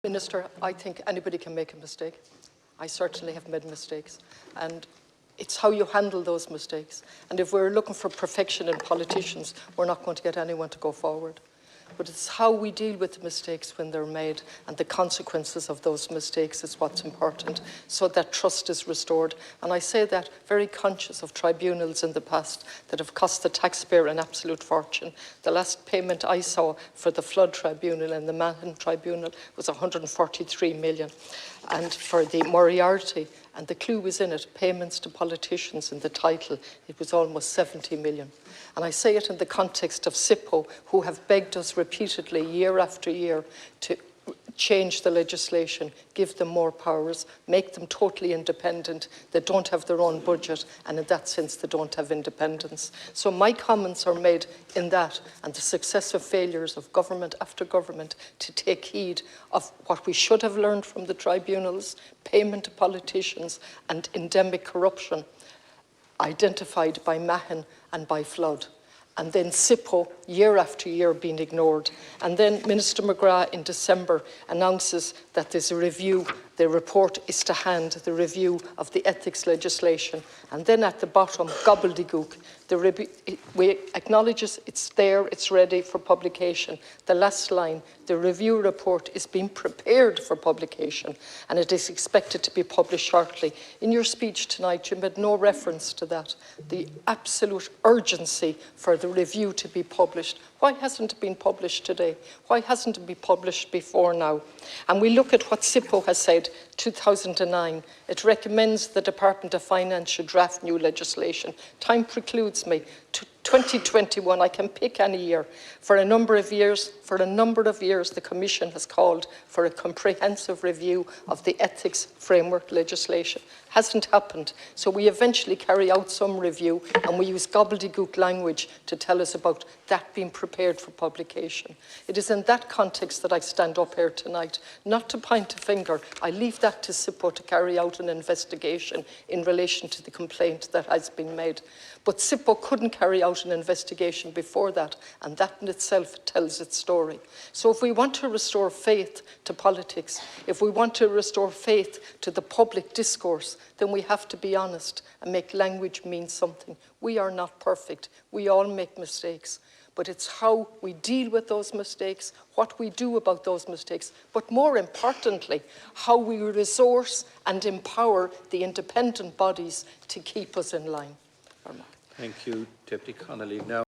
Minister, I think anybody can make a mistake. I certainly have made mistakes. And it's how you handle those mistakes. And if we're looking for perfection in politicians, we're not going to get anyone to go forward. But it's how we deal with the mistakes when they're made, and the consequences of those mistakes is what's important, so that trust is restored. And I say that very conscious of tribunals in the past that have cost the taxpayer an absolute fortune. The last payment I saw for the flood tribunal and the Mahon tribunal was 143 million. And for the Moriarty, and the clue was in it, payments to politicians in the title, it was almost 70 million. And I say it in the context of SIPO, who have begged us repeatedly, year after year, to change the legislation, give them more powers, make them totally independent. They don't have their own budget, and in that sense, they don't have independence. So my comments are made in that, and the successive failures of government after government to take heed of what we should have learned from the tribunals, payment to politicians, and endemic corruption identified by Mahon and by flood. And then SIPO, year after year, being ignored. And then Minister McGrath in December announces that there's a review. The report is to hand, the review of the ethics legislation. And then at the bottom, gobbledygook. We acknowledge it's there, it's ready for publication. The last line, the review report is being prepared for publication, and it is expected to be published shortly. In your speech tonight, you made no reference to that. The absolute urgency for the review to be published. Why hasn't it been published today? Why hasn't it been published before now? And we look at what SIPO has said, 2009. It recommends the Department of Finance should draft new legislation. Time precludes me. 2021, I can pick any year. For a number of years, the Commission has called for a comprehensive review of the ethics framework legislation. Hasn't happened. So we eventually carry out some review, and we use gobbledygook language to tell us about that being prepared for publication. It is in that context that I stand up here tonight, not to point a finger. I leave that to SIPO to carry out an investigation in relation to the complaint that has been made. But SIPO couldn't carry out an investigation before that, and that in itself tells its story. So if we want to restore faith to politics, if we want to restore faith to the public discourse, then we have to be honest and make language mean something. We are not perfect. We all make mistakes. But it's how we deal with those mistakes, what we do about those mistakes, but more importantly, how we resource and empower the independent bodies to keep us in line. Thank you, Deputy Connolly. Now